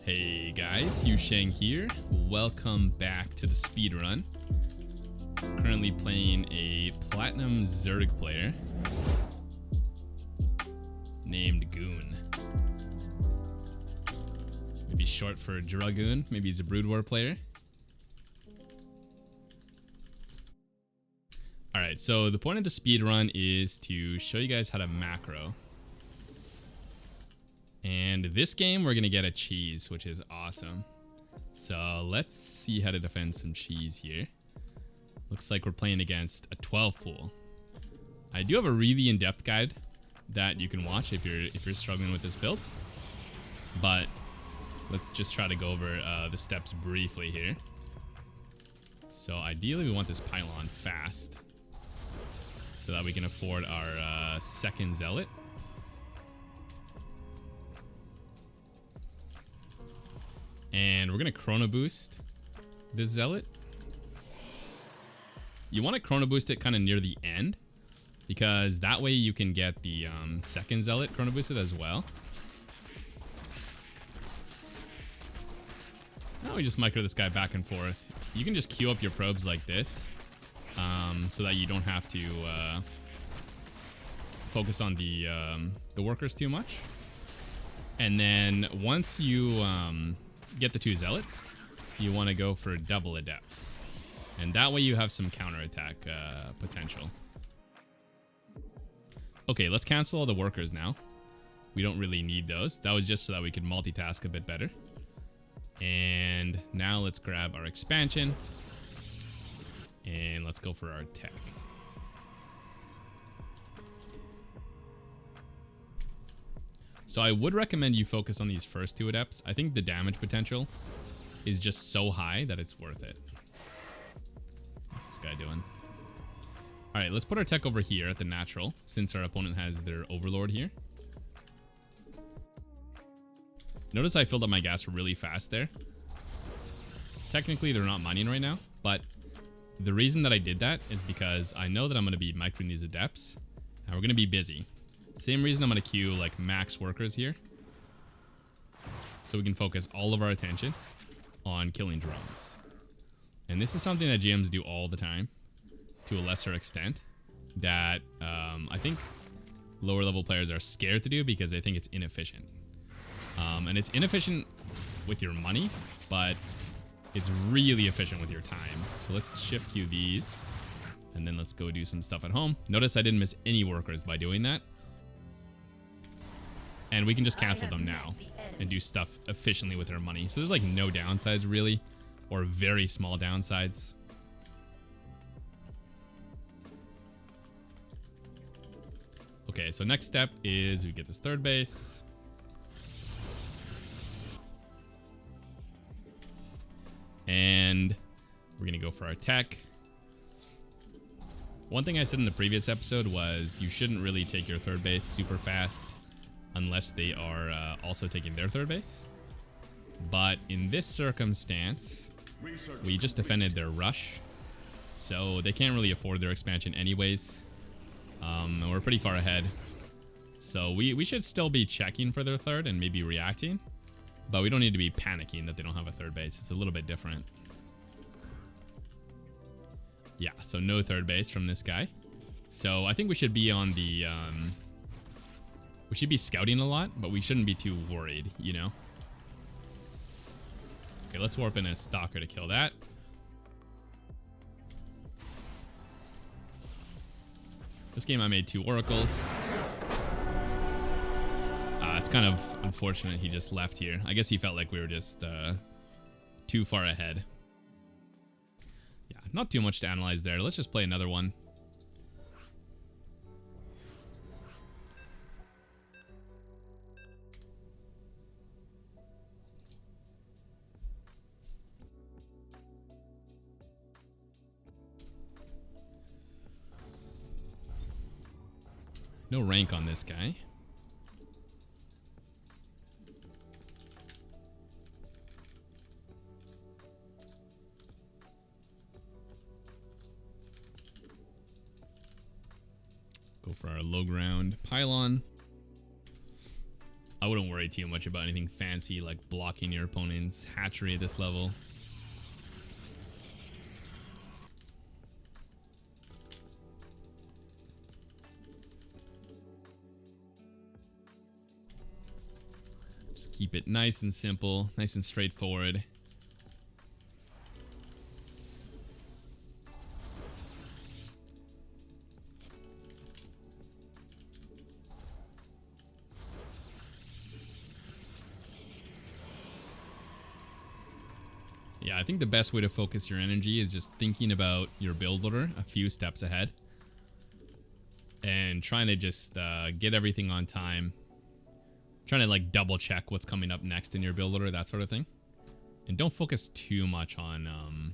Hey guys, Yusheng here. Welcome back to the speedrun. Currently playing a Platinum Zerg player named Goon. Maybe short for Dragoon. Maybe he's a Brood War player. Alright, so the point of the speedrun is to show you guys how to macro. And this game, we're going to get a cheese, which is awesome. So let's see how to defend some cheese here. Looks like we're playing against a 12 pool. I do have a really in-depth guide that you can watch if you're struggling with this build. But let's just try to go over the steps briefly here. So ideally, we want this pylon fast so that we can afford our second zealot. And we're going to chrono boost this zealot. You want to chrono boost it kind of near the end, because that way you can get the second zealot chrono boosted as well. Now we just micro this guy back and forth. You can just queue up your probes like this, so that you don't have to focus on the workers too much. And then once you get the two zealots, you want to go for double adept, and that way you have some counterattack potential. Okay, let's cancel all the workers now. We don't really need those. That was just so that we could multitask a bit better. And now let's grab our expansion and let's go for our tech. So I would recommend you focus on these first two adepts. I think the damage potential is just so high that it's worth it. What's this guy doing? Alright, let's put our tech over here at the natural, since our opponent has their overlord here. Notice I filled up my gas really fast there. Technically, they're not mining right now, but the reason that I did that is because I know that I'm going to be microing these adepts, and we're going to be busy. Same reason I'm going to queue like max workers here, so we can focus all of our attention on killing drones. And this is something that GMs do all the time, to a lesser extent, that I think lower level players are scared to do because they think it's inefficient. And it's inefficient with your money, but it's really efficient with your time. So let's shift queue these, and then let's go do some stuff at home. Notice I didn't miss any workers by doing that. And we can just cancel them now and do stuff efficiently with our money. So there's like no downsides really, or very small downsides. Okay, so next step is we get this third base. And we're going to go for our tech. One thing I said in the previous episode was you shouldn't really take your third base super fast unless they are also taking their third base. But in this circumstance, we just defended their rush, so they can't really afford their expansion anyways. And we're pretty far ahead, so we should still be checking for their third and maybe reacting, but we don't need to be panicking that they don't have a third base. It's a little bit different. Yeah, so no third base from this guy. So I think we should be on the we should be scouting a lot, but we shouldn't be too worried, you know? Okay, let's warp in a stalker to kill that. This game I made 2 oracles. It's kind of unfortunate he just left here. I guess he felt like we were just too far ahead. Yeah, not too much to analyze there. Let's just play another one. No rank on this guy. Go for our low ground pylon. I wouldn't worry too much about anything fancy like blocking your opponent's hatchery at this level. Just keep it nice and simple, nice and straightforward. Yeah, I think the best way to focus your energy is just thinking about your build order a few steps ahead. And trying to just get everything on time. Trying to like double check what's coming up next in your build order, that sort of thing. And don't focus too much on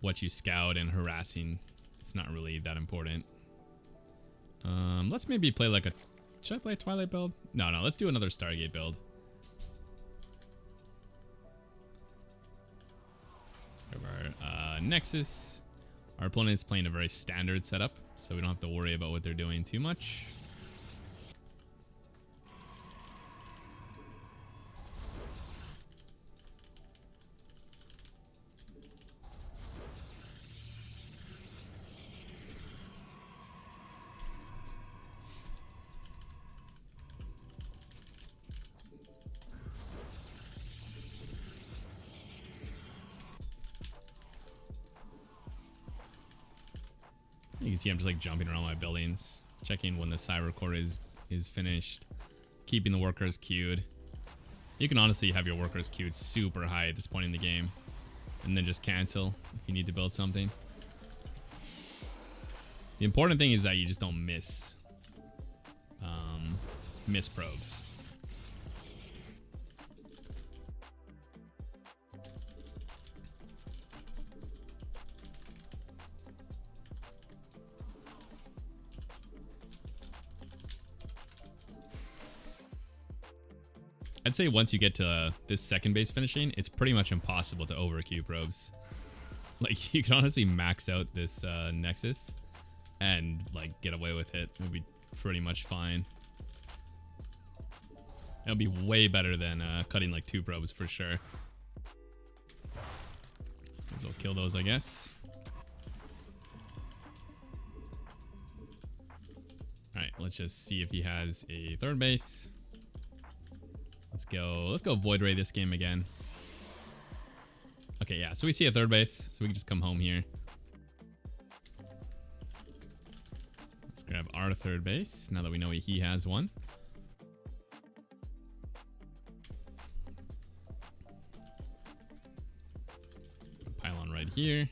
what you scout and harassing. It's not really that important. Let's maybe play like a... Should I play a Twilight build? No, let's do another Stargate build. Our Nexus. Our opponent is playing a very standard setup, so we don't have to worry about what they're doing too much. You can see I'm just like jumping around my buildings, checking when the Cyber Core is finished, keeping the workers queued. You can honestly have your workers queued super high at this point in the game, and then just cancel if you need to build something. The important thing is that you just don't miss probes. I'd say once you get to this second base finishing, it's pretty much impossible to overqueue probes. Like, you can honestly max out this Nexus and like get away with it. It'll be pretty much fine. It'll be way better than cutting like 2 probes for sure. Might as well kill those, I guess. Alright, let's just see if he has a third base. Let's go Void Ray this game again. Okay, yeah, so we see a third base, so we can just come home here. Let's grab our third base, now that we know he has one. Pylon right here.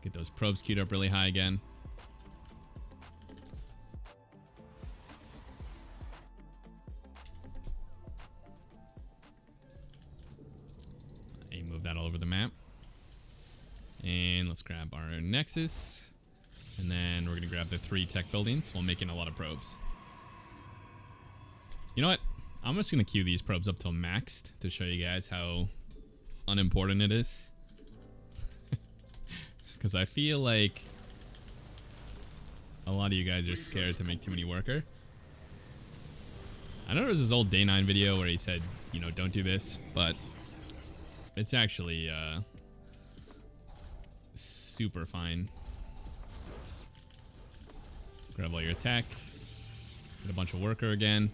Get those probes queued up really high again. Move that all over the map. And let's grab our Nexus. And then we're going to grab the 3 tech buildings while making a lot of probes. You know what? I'm just going to queue these probes up till maxed to show you guys how unimportant it is. Because I feel like a lot of you guys are scared to make too many worker. I know there was this old Day 9 video where he said, you know, don't do this, but it's actually super fine. Grab all your tech. Get a bunch of worker again.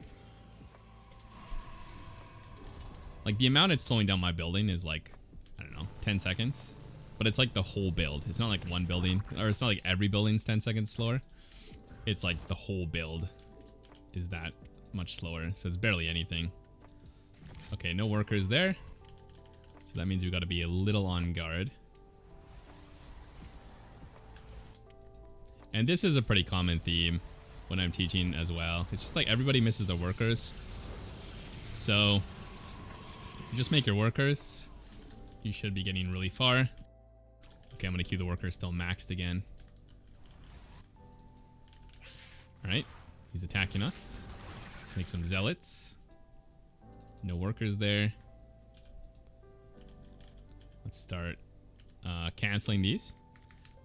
Like, the amount it's slowing down my building is like, I don't know, 10 seconds. But it's like the whole build. It's not like one building, or it's not like every building's 10 seconds slower. It's like the whole build is that much slower. So it's barely anything. Okay, no workers there. So that means we've got to be a little on guard. And this is a pretty common theme when I'm teaching as well. It's just like everybody misses the workers. So you just make your workers. You should be getting really far. Okay, I'm going to queue the workers till maxed again. Alright, he's attacking us. Let's make some zealots. No workers there. Let's start canceling these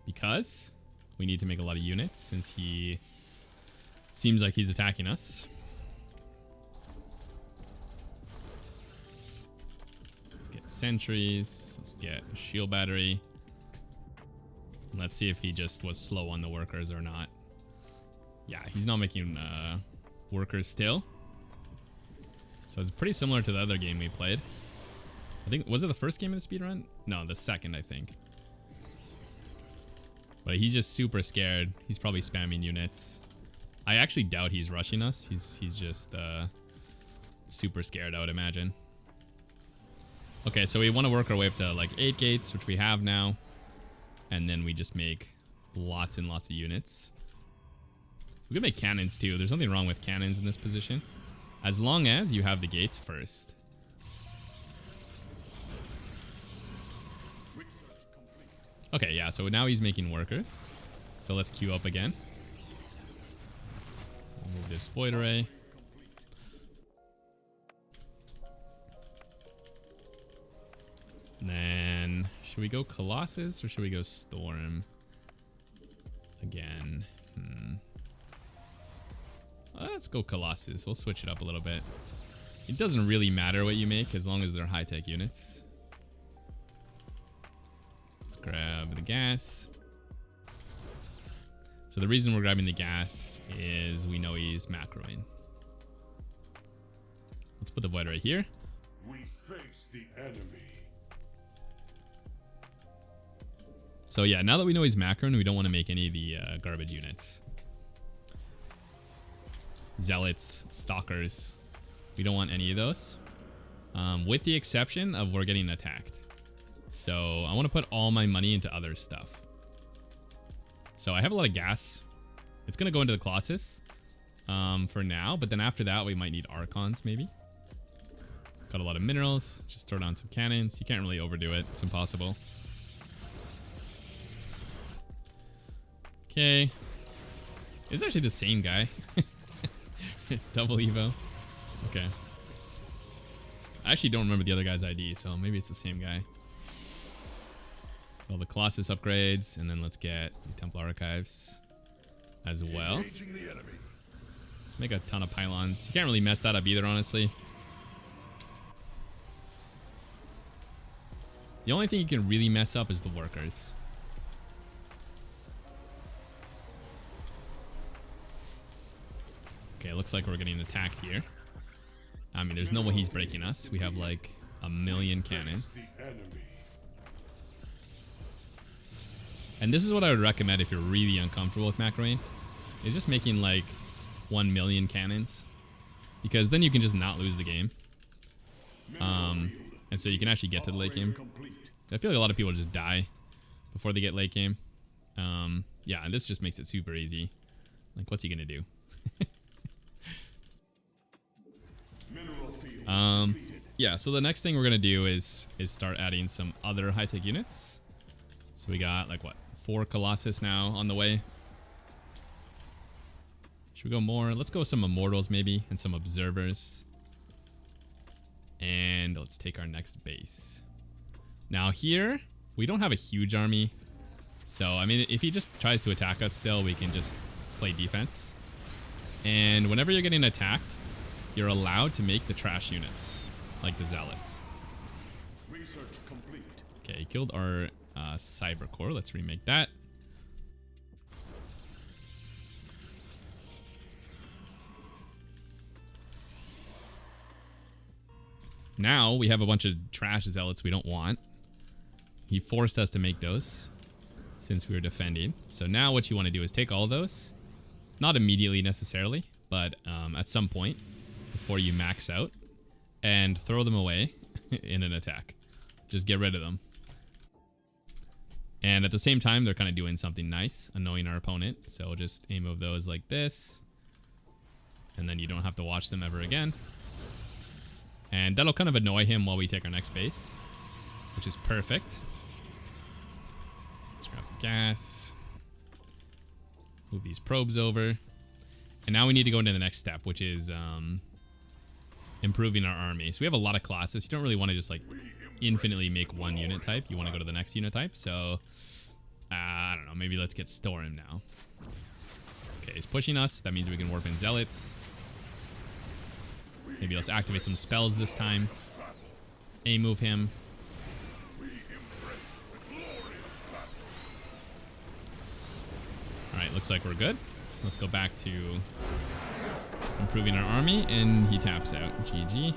because we need to make a lot of units since he Seems like he's attacking us. Let's get sentries. Let's get a shield battery. Let's see if he just was slow on the workers or not. Yeah, he's not making workers still. So it's pretty similar to the other game we played. I think, was it the first game of the speedrun? No, the second, I think. But he's just super scared. He's probably spamming units. I actually doubt he's rushing us. He's just super scared, I would imagine. Okay, so we want to work our way up to like 8 gates, which we have now. And then we just make lots and lots of units. We can make cannons too. There's nothing wrong with cannons in this position, as long as you have the gates first. Okay, yeah, so now he's making workers. So let's queue up again. Move this void array. And then, should we go Colossus or should we go Storm? Again. Let's go Colossus. We'll switch it up a little bit. It doesn't really matter what you make as long as they're high-tech units. Let's grab the gas. So the reason we're grabbing the gas is we know he's macroing. Let's put the void right here. We face the enemy. So yeah, now that we know he's macroing, we don't want to make any of the garbage units. Zealots, stalkers. We don't want any of those. With the exception of we're getting attacked. So I want to put all my money into other stuff. So I have a lot of gas. It's going to go into the Colossus for now. But then after that, we might need Archons maybe. Got a lot of minerals. Just throw down some cannons. You can't really overdo it. It's impossible. Okay. It's actually the same guy. Double Evo. Okay. I actually don't remember the other guy's ID, so maybe it's the same guy. All the Colossus upgrades, and then let's get the Templar Archives as well. Let's make a ton of pylons. You can't really mess that up either, honestly. The only thing you can really mess up is the workers. Okay, looks like we're getting attacked here. I mean, there's no way he's breaking us. We have like a million cannons. And this is what I would recommend if you're really uncomfortable with macroing, is just making like 1 million cannons, because then you can just not lose the game. And so you can actually get to the late game. I feel like a lot of people just die before they get late game. Yeah, and this just makes it super easy. Like, what's he gonna do? Yeah, so the next thing we're gonna do is start adding some other high-tech units. So we got like what, 4 Colossus now on the way. Should we go more? Let's go with some Immortals maybe, and some Observers. And let's take our next base. Now here, we don't have a huge army. So, I mean, if he just tries to attack us still, we can just play defense. And whenever you're getting attacked, you're allowed to make the trash units, like the Zealots. Research complete. Okay, he killed our Cyber Core. Let's remake that. Now we have a bunch of trash Zealots we don't want. He forced us to make those since we were defending. So now what you want to do is take all those. Not immediately necessarily, but at some point before you max out, and throw them away in an attack. Just get rid of them. And at the same time, they're kind of doing something nice, annoying our opponent. So we'll just aim of those like this. And then you don't have to watch them ever again. And that'll kind of annoy him while we take our next base, which is perfect. Let's grab the gas. Move these probes over. And now we need to go into the next step, which is improving our army. So we have a lot of classes. You don't really want to just like infinitely make one unit type. You want to go to the next unit type. So I don't know, maybe let's get Storm now. Okay, he's pushing us. That means we can warp in zealots. Maybe let's activate some spells this time. A-move him. Alright, looks like we're good. Let's go back to improving our army, and he taps out. GG.